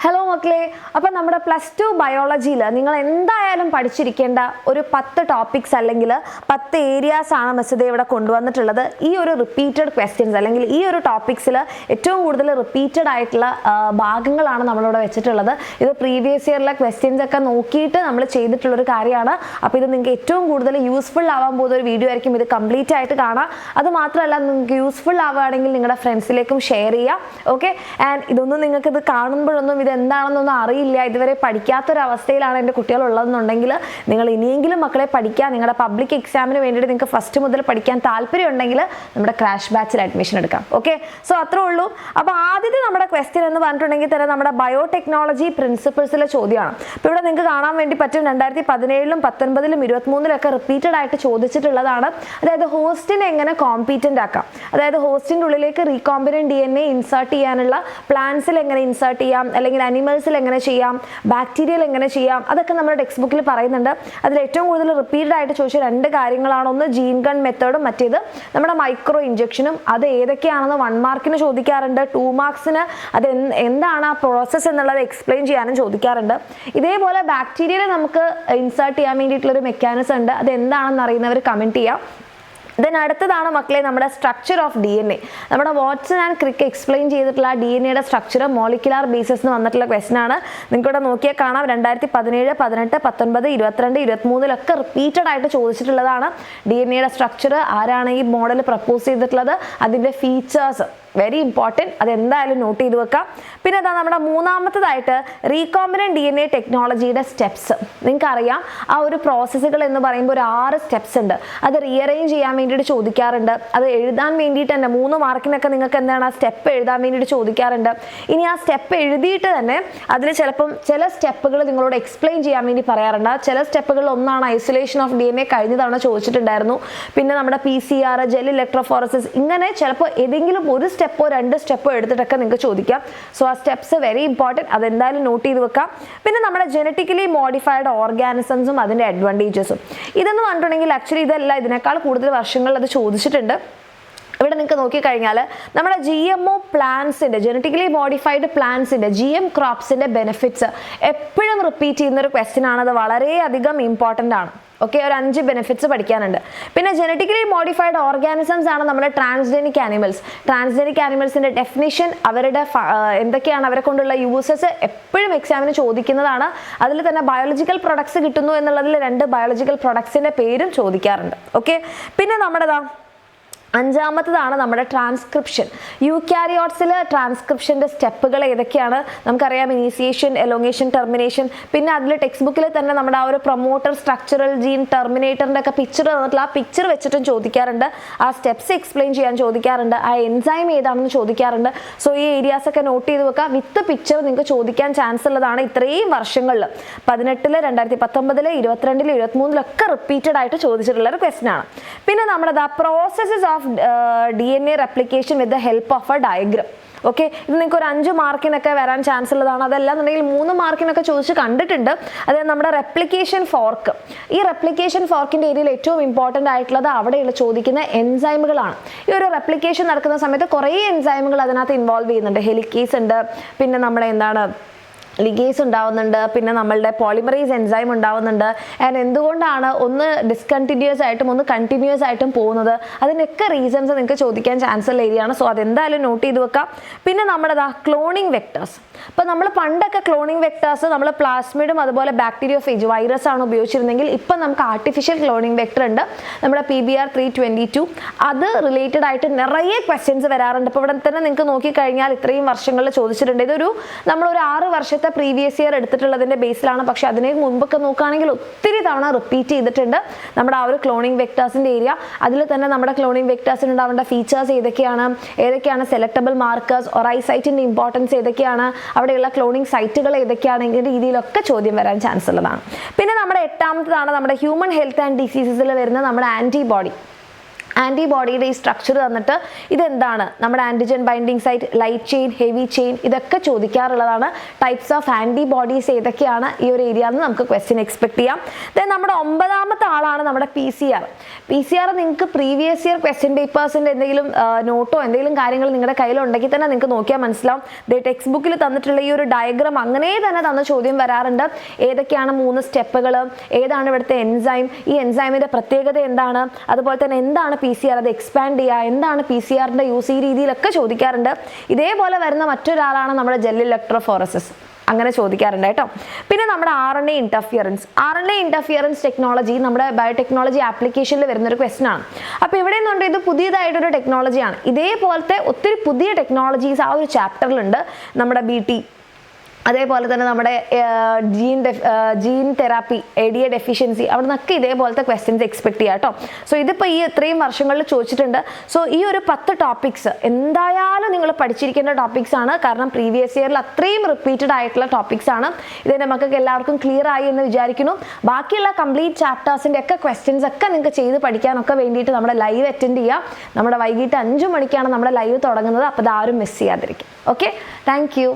Hello മക്കളെ, അപ്പം നമ്മുടെ +2 ബയോളജിയിൽ നിങ്ങൾ എന്തായാലും പഠിച്ചിരിക്കേണ്ട ഒരു 10 ടോപ്പിക്സ് അല്ലെങ്കിൽ 10 ഏരിയാസ് ആണ് മിസ് ഇവിടെ കൊണ്ടുവന്നിട്ടുള്ളത്. ഈ ഒരു റിപ്പീറ്റഡ് ക്വസ്റ്റ്യൻസ് അല്ലെങ്കിൽ ഈ ഒരു ടോപ്പിക്സിൽ ഏറ്റവും കൂടുതൽ റിപ്പീറ്റഡ് ആയിട്ടുള്ള ഭാഗങ്ങളാണ് നമ്മളിവിടെ വെച്ചിട്ടുള്ളത്. ഇത് പ്രീവിയസ് ഇയറിലെ ക്വസ്റ്റ്യൻസ് ഒക്കെ നോക്കിയിട്ട് നമ്മൾ ചെയ്തിട്ടുള്ളൊരു കാര്യമാണ്. അപ്പോൾ ഇത് നിങ്ങൾക്ക് ഏറ്റവും കൂടുതൽ യൂസ്ഫുൾ ആവാൻ പോകുന്ന ഒരു വീഡിയോ ആയിരിക്കും. ഇത് കംപ്ലീറ്റ് ആയിട്ട് കാണാം. അത് മാത്രമല്ല, നിങ്ങൾക്ക് യൂസ്ഫുൾ ആവുകയാണെങ്കിൽ നിങ്ങളുടെ ഫ്രണ്ട്സിലേക്കും ഷെയർ ചെയ്യാം. ഓക്കെ, ആൻഡ് ഇതൊന്നും നിങ്ങൾക്ക് ഇത് കാണുമ്പോഴൊന്നും ഇത് എന്താണെന്നൊന്നും അറിയില്ല, ഇതുവരെ പഠിക്കാത്തൊരവസ്ഥയിലാണ് എൻ്റെ കുട്ടികളുള്ളതെന്നുണ്ടെങ്കിൽ നിങ്ങൾ ഇനിയെങ്കിലും മക്കളെ പഠിക്കാൻ, നിങ്ങളുടെ പബ്ലിക് എക്സാമിന് വേണ്ടിയിട്ട് നിങ്ങൾക്ക് ഫസ്റ്റ് മുതൽ പഠിക്കാൻ താല്പര്യം ഉണ്ടെങ്കിൽ നമ്മുടെ ക്രാഷ് ബാച്ചിൽ അഡ്മിഷൻ എടുക്കാം. ഓക്കെ, സോ അത്രേ ഉള്ളൂ. അപ്പോൾ ആദ്യത്തെ നമ്മുടെ ക്വസ്റ്റ്യൻ എന്ന് പറഞ്ഞിട്ടുണ്ടെങ്കിൽ തന്നെ നമ്മുടെ ബയോടെക്നോളജി പ്രിൻസിപ്പിൾസിലെ ചോദ്യമാണ്. അപ്പോൾ ഇവിടെ നിങ്ങൾക്ക് കാണാൻ വേണ്ടി പറ്റും 2017, 2019, 2023 റിപ്പീറ്റഡ് ആയിട്ട് ചോദിച്ചിട്ടുള്ളതാണ്. അതായത് ഹോസ്റ്റിനെ എങ്ങനെ കോമ്പീറ്റൻ്റ് ആക്കാം, അതായത് ഹോസ്റ്റിൻ്റെ ഉള്ളിലേക്ക് റീകോമ്പിനന്റ് DNA ഇൻസേർട്ട് ചെയ്യാനുള്ള പ്ലാന്റ്സിൽ എങ്ങനെ ഇൻസേർട്ട് ചെയ്യാം, അല്ലെങ്കിൽ അനിമൽസിൽ എങ്ങനെ ചെയ്യാം, ബാക്ടീരിയയിൽ എങ്ങനെ ചെയ്യാം, അതൊക്കെ നമ്മുടെ ടെക്സ്റ്റ് ബുക്കിൽ പറയുന്നുണ്ട്. അതിൽ ഏറ്റവും കൂടുതൽ റിപ്പീറ്റഡ് ആയിട്ട് ചോദിച്ച 2 കാര്യങ്ങളാണ്. ഒന്ന് ജീൻ ഗൺ മെത്തേഡും മറ്റേത് നമ്മുടെ മൈക്രോ ഇഞ്ചക്ഷനും. അത് ഏതൊക്കെയാണെന്ന് 1 മാർക്കിന് ചോദിക്കാറുണ്ട്. 2 മാർക്സിന് അത് എന്താണ് ആ പ്രോസസ്സ് എന്നുള്ളത് എക്സ്പ്ലെയിൻ ചെയ്യാനും ചോദിക്കാറുണ്ട്. ഇതേപോലെ ബാക്ടീരിയയിൽ നമുക്ക് ഇൻസേർട്ട് ചെയ്യാൻ വേണ്ടിയിട്ടുള്ളൊരു മെക്കാനിസം ഉണ്ട്. അത് എന്താണെന്ന് അറിയുന്നവർ കമൻറ്റ് ചെയ്യാം. ദെൻ അടുത്തതാണ് മക്കളെ നമ്മുടെ സ്ട്രക്ചർ ഓഫ് DNA. നമ്മുടെ വാട്സൺ ആൻഡ് ക്രിക്ക് എക്സ്പ്ലെയിൻ ചെയ്തിട്ടുള്ള DNAയുടെ സ്ട്രക്ചർ മോളിക്കുലാർ ബേസിസിന് വന്നിട്ടുള്ള ക്വസ്റ്റൻ ആണ്. നിങ്ങൾക്കിവിടെ നോക്കിയാൽ കാണാം 2017, 18, 19, 22, 23 റിപ്പീറ്റഡ് ആയിട്ട് ചോദിച്ചിട്ടുള്ളതാണ്. DNAയുടെ സ്ട്രക്ചർ, ആരാണ് ഈ മോഡൽ പ്രപ്പോസ് ചെയ്തിട്ടുള്ളത്, അതിൻ്റെ ഫീച്ചേഴ്സ് വെരി ഇമ്പോർട്ടൻറ്റ്, അതെന്തായാലും നോട്ട് ചെയ്ത് വെക്കാം. പിന്നെ അതാ നമ്മുടെ മൂന്നാമത്തതായിട്ട് റീകോമ്പിനന്റ് DNA ടെക്നോളജിയുടെ സ്റ്റെപ്സ്. നിങ്ങൾക്കറിയാം ആ ഒരു പ്രോസസ്സുകൾ എന്ന് പറയുമ്പോൾ ഒരു 6 സ്റ്റെപ്സ് ഉണ്ട്. അത് റീഅറേഞ്ച് ചെയ്യാൻ വേണ്ടിയിട്ട് ചോദിക്കാറുണ്ട്. അത് എഴുതാൻ വേണ്ടിയിട്ട് തന്നെ 3 മാർക്കിനൊക്കെ നിങ്ങൾക്ക് എന്താണ് ആ സ്റ്റെപ്പ് എഴുതാൻ വേണ്ടിയിട്ട് ചോദിക്കാറുണ്ട്. ഇനി ആ സ്റ്റെപ്പ് എഴുതിയിട്ട് തന്നെ അതിൽ ചിലപ്പം ചില സ്റ്റെപ്പുകൾ നിങ്ങളോട് എക്സ്പ്ലെയിൻ ചെയ്യാൻ വേണ്ടി പറയാറുണ്ട്. ചില സ്റ്റെപ്പുകളിൽ ഒന്നാണ് ഐസൊലേഷൻ ഓഫ് DNA, കഴിഞ്ഞ തവണ ചോദിച്ചിട്ടുണ്ടായിരുന്നു. പിന്നെ നമ്മുടെ PCR, ജെൽ ഇലക്ട്രോഫോറസിസ്, ഇങ്ങനെ ചിലപ്പോൾ ഏതെങ്കിലും ഒരു സ്റ്റെപ്പോ 2 സ്റ്റെപ്പോ എടുത്തിട്ടൊക്കെ നിങ്ങൾക്ക് ചോദിക്കാം. സോ ആ സ്റ്റെപ്സ് വെരി ഇമ്പോർട്ടൻറ്റ്, അതെന്തായാലും നോട്ട് ചെയ്ത് വെക്കാം. പിന്നെ നമ്മുടെ ജനറ്റിക്കലി മോഡിഫൈഡ് ഓർഗാനിസംസും അതിൻ്റെ അഡ്വാൻറ്റേജസും. ഇതെന്ന് പറഞ്ഞിട്ടുണ്ടെങ്കിൽ ആക്ച്വലി ഇതല്ല, ഇതിനേക്കാൾ കൂടുതൽ വർഷങ്ങളിൽ അത് ചോദിച്ചിട്ടുണ്ട്. ഇവിടെ നിങ്ങൾക്ക് നോക്കിക്കഴിഞ്ഞാൽ നമ്മുടെ GMO പ്ലാന്റ്സിൻ്റെ, ജനറ്റിക്കലി മോഡിഫൈഡ് പ്ലാന്റ്സിൻ്റെ, GM ക്രോപ്സിൻ്റെ ബെനിഫിറ്റ്സ് എപ്പോഴും റിപ്പീറ്റ് ചെയ്യുന്നൊരു ക്വസ്റ്റ്യൻ ആണ്. അത് വളരെയധികം ഇമ്പോർട്ടൻ്റ് ആണ്. ഓക്കെ, ഒരു 5 ബെനിഫിറ്റ്സ് പഠിക്കാനുണ്ട്. പിന്നെ ജനറ്റിക്കലി മോഡിഫൈഡ് ഓർഗാനിസംസ് ആണ് നമ്മുടെ ട്രാൻസ്ജനിക് ആനിമൽസ്. ട്രാൻസ്ജനിക് ആനിമൽസിൻ്റെ ഡെഫിനിഷൻ, അവരുടെ എന്തൊക്കെയാണ്, അവരെ കൊണ്ടുള്ള യൂസസ് എപ്പോഴും എക്സാമിന് ചോദിക്കുന്നതാണ്. അതിൽ തന്നെ ബയോളജിക്കൽ പ്രൊഡക്ട്സ് കിട്ടുന്നു എന്നുള്ളതിൽ 2 ബയോളജിക്കൽ പ്രൊഡക്ട്സിൻ്റെ പേരും ചോദിക്കാറുണ്ട്. ഓക്കെ, പിന്നെ നമ്മുടേതാ 5-മത്തതാണ് നമ്മുടെ ട്രാൻസ്ക്രിപ്ഷൻ. യൂക്യാരിയോട്സിൽ ട്രാൻസ്ക്രിപ്ഷൻ്റെ സ്റ്റെപ്പുകൾ ഏതൊക്കെയാണ് നമുക്കറിയാം. Initiation, elongation, termination. പിന്നെ അതിൽ ടെക്സ്റ്റ് ബുക്കിൽ തന്നെ നമ്മുടെ ആ ഒരു പ്രൊമോട്ടർ, സ്ട്രക്ചറൽ ജീൻ, ടെർമിനേറ്ററിൻ്റെ ഒക്കെ പിക്ചർ തന്നിട്ടുള്ള ആ പിക്ചർ വെച്ചിട്ടും ചോദിക്കാറുണ്ട്. ആ സ്റ്റെപ്സ് എക്സ്പ്ലെയിൻ ചെയ്യാൻ ചോദിക്കാറുണ്ട്. ആ എൻസൈം ഏതാണെന്ന് ചോദിക്കാറുണ്ട്. സോ ഈ ഏരിയാസ് ഒക്കെ നോട്ട് ചെയ്ത് വെക്കുക. വിത്ത് പിക്ചർ നിങ്ങൾക്ക് ചോദിക്കാൻ ചാൻസ് ഉള്ളതാണ്. ഇത്രയും വർഷങ്ങളിൽ 2018, 2019, 2022, 2023 റിപ്പീറ്റഡ് ആയിട്ട് ചോദിച്ചിട്ടുള്ള ഒരു ക്വസ്റ്റൻ ആണ്. പിന്നെ നമ്മുടെ processes of DNA replication with the help of A diagram. Okay, ഇത് നിങ്ങൾക്ക് ഒരു 5 മാർക്കിനൊക്കെ വരാൻ ചാൻസ് ഉള്ളതാണ്. അതല്ലാന്നുണ്ടെങ്കിൽ 3 മാർക്കിനൊക്കെ ചോദിച്ച് കണ്ടിട്ടുണ്ട്. അതായത് നമ്മുടെ റെപ്ലിക്കേഷൻ ഫോർക്ക്. ഈ റെപ്ലിക്കേഷൻ ഫോർക്കിൻ്റെ ഏരിയയിൽ ഏറ്റവും ഇമ്പോർട്ടൻ്റ് ആയിട്ടുള്ളത് അവിടെയുള്ള ചോദിക്കുന്ന എൻസൈമുകളാണ്. ഈ ഒരു റെപ്ലിക്കേഷൻ നടക്കുന്ന സമയത്ത് കുറേ എൻസൈമുകൾ അതിനകത്ത് ഇൻവോൾവ് ചെയ്യുന്നുണ്ട്. ഹെലിക്കേസ് ഉണ്ട്, പിന്നെ നമ്മുടെ എന്താണ് ലിഗേസ് ഉണ്ടാവുന്നുണ്ട്, പിന്നെ നമ്മളുടെ പോളിമറൈസ് എൻസൈം ഉണ്ടാവുന്നുണ്ട്. ആൻഡ് എന്തുകൊണ്ടാണ് ഒന്ന് ഡിസ്കണ്ടിന്യൂസ് ആയിട്ടും ഒന്ന് കണ്ടിന്യൂസ് ആയിട്ടും പോകുന്നത്, അതിനൊക്കെ റീസൺസ് നിങ്ങൾക്ക് ചോദിക്കാൻ ചാൻസ് ഉള്ള ഏരിയയാണ്. സോ അതെന്തായാലും നോട്ട് ചെയ്ത് വെക്കാം. പിന്നെ നമ്മുടെ ക്ലോണിങ് വെക്ടേഴ്സ്. അപ്പോൾ നമ്മൾ പണ്ടൊക്കെ ക്ലോണിങ് വെക്ടേഴ്സ് നമ്മൾ പ്ലാസ്മിഡും അതുപോലെ ബാക്ടീരിയോഫേജ് വൈറസ് ആണ് ഉപയോഗിച്ചിരുന്നെങ്കിൽ ഇപ്പം നമുക്ക് ആർട്ടിഫിഷ്യൽ ക്ലോണിങ് വെക്ടർ ഉണ്ട്, നമ്മുടെ PBR 322. അത് റിലേറ്റഡ് ആയിട്ട് നിറയെ ക്വസ്റ്റ്യൻസ് വരാറുണ്ട്. ഇപ്പോൾ ഇവിടെ തന്നെ നിങ്ങൾക്ക് നോക്കിക്കഴിഞ്ഞാൽ ഇത്രയും വർഷങ്ങളിൽ ചോദിച്ചിട്ടുണ്ട്. ഇതൊരു നമ്മളൊരു 6 വർഷത്തെ പ്രീവിയസ് ഇയർ എടുത്തിട്ടുള്ളതിൻ്റെ ബേസിലാണ്. പക്ഷെ അതിന് മുമ്പൊക്കെ നോക്കുകയാണെങ്കിൽ ഒത്തിരി തവണ റിപ്പീറ്റ് ചെയ്തിട്ടുണ്ട് നമ്മുടെ ആ ഒരു ക്ലോണിങ് വെക്ടേഴ്സിൻ്റെ ഏരിയ. അതിൽ തന്നെ നമ്മുടെ ക്ലോണിങ് വെക്ടേഴ്സിന് ഉണ്ടാവേണ്ട ഫീച്ചേഴ്സ് ഏതൊക്കെയാണ് സെലക്ടബിൾ മാർക്കേഴ്സ്, ഒറൈസൈറ്റിൻ്റെ ഇമ്പോർട്ടൻസ് ഏതൊക്കെയാണ്, അവിടെയുള്ള ക്ലോണിങ് സൈറ്റുകൾ ഏതൊക്കെയാണ്, ഇങ്ങനെ രീതിയിലൊക്കെ ചോദ്യം വരാൻ ചാൻസ് ഉള്ളതാണ്. പിന്നെ നമ്മുടെ 8-മത്തതാണ് നമ്മുടെ ഹ്യൂമൻ ഹെൽത്ത് ആൻഡ് ഡിസീസസിൽ വരുന്ന നമ്മുടെ ആൻറ്റിബോഡി. ആൻറ്റിബോഡിയുടെ ഈ സ്ട്രക്ചർ തന്നിട്ട് ഇതെന്താണ്, നമ്മുടെ antigen binding site, light chain, heavy chain, ഇതൊക്കെ ചോദിക്കാറുള്ളതാണ്. ടൈപ്സ് ഓഫ് ആൻറ്റിബോഡീസ് ഏതൊക്കെയാണ് ഈ ഒരു ഏരിയ എന്ന് നമുക്ക് ക്വസ്റ്റ്യൻ എക്സ്പെക്ട് ചെയ്യാം. ദെൻ നമ്മുടെ 9ാമത്തെ ആളാണ് നമ്മുടെ PCR. PCR നിങ്ങൾക്ക് പ്രീവിയസ് ഇയർ ക്വസ്റ്റ്യൻ പേപ്പേഴ്സിൻ്റെ എന്തെങ്കിലും നോട്ടോ എന്തെങ്കിലും കാര്യങ്ങൾ നിങ്ങളുടെ കയ്യിലുണ്ടെങ്കിൽ തന്നെ നിങ്ങൾക്ക് നോക്കിയാൽ മനസ്സിലാവും. ടെക്സ്റ്റ് ബുക്കിൽ തന്നിട്ടുള്ള ഈ ഒരു ഡയഗ്രാം അങ്ങനെ തന്നെ തന്ന ചോദ്യം വരാറുണ്ട്. ഏതൊക്കെയാണ് 3 സ്റ്റെപ്പുകൾ, ഏതാണ് ഇവിടുത്തെ എൻസൈം, ഈ എൻസൈമിൻ്റെ പ്രത്യേകത എന്താണ്, അതുപോലെ തന്നെ എന്താണ് PCR, അത് എക്സ്പാൻഡ് ചെയ്യുക, എന്താണ് PCR-ന്റെ യൂസ്, ഈ രീതിയിലൊക്കെ ചോദിക്കാറുണ്ട്. ഇതേപോലെ വരുന്ന മറ്റൊരാളാണ് നമ്മുടെ ജെൽ ഇലക്ട്രോഫോറസിസ്, അങ്ങനെ ചോദിക്കാറുണ്ട് കേട്ടോ. പിന്നെ നമ്മുടെ RNA ഇൻ്റർഫിയറൻസ് ടെക്നോളജി നമ്മുടെ ബയോടെക്നോളജി ആപ്ലിക്കേഷനിൽ വരുന്നൊരു ക്വസ്റ്റൻ ആണ്. അപ്പോൾ ഇവിടെ നിന്നുണ്ട് ഇത് പുതിയതായിട്ടൊരു ടെക്നോളജിയാണ്. ഇതേപോലത്തെ ഒത്തിരി പുതിയ ടെക്നോളജീസ് ആ ഒരു ചാപ്റ്ററിലുണ്ട്. നമ്മുടെ BT, അതേപോലെ തന്നെ നമ്മുടെ ജീൻ തെറാപ്പി, ADA ഡെഫിഷ്യൻസി, അവിടെ നിന്നൊക്കെ ഇതേപോലത്തെ ക്വസ്റ്റ്യൻസ് എക്സ്പെക്ട് ചെയ്യാം കേട്ടോ. സോ ഇതിപ്പോൾ ഈ ഇത്രയും വർഷങ്ങളിൽ ചോദിച്ചിട്ടുണ്ട്. സോ ഈ ഒരു 10 ടോപ്പിക്സ് എന്തായാലും നിങ്ങൾ പഠിച്ചിരിക്കേണ്ട ടോപ്പിക്സ് ആണ്. കാരണം പ്രീവിയസ് ഇയറിൽ അത്രയും റിപ്പീറ്റഡ് ആയിട്ടുള്ള ടോപ്പിക്സ് ആണ്. ഇതിൻ്റെ മക്കൾക്ക് എല്ലാവർക്കും ക്ലിയർ ആയി എന്ന് വിചാരിക്കുന്നു. ബാക്കിയുള്ള കംപ്ലീറ്റ് ചാപ്റ്റേഴ്സിൻ്റെ ഒക്കെ ക്വസ്റ്റ്യൻസ് ഒക്കെ നിങ്ങൾക്ക് ചെയ്ത് പഠിക്കാനൊക്കെ വേണ്ടിയിട്ട് നമ്മുടെ ലൈവ് അറ്റൻഡ് ചെയ്യാം. നമ്മുടെ വൈകിട്ട് 5 മണിക്കാണ് നമ്മുടെ ലൈവ് തുടങ്ങുന്നത്. അപ്പോൾ അതാരും മിസ് ചെയ്യാതിരിക്കും. Okay, thank U.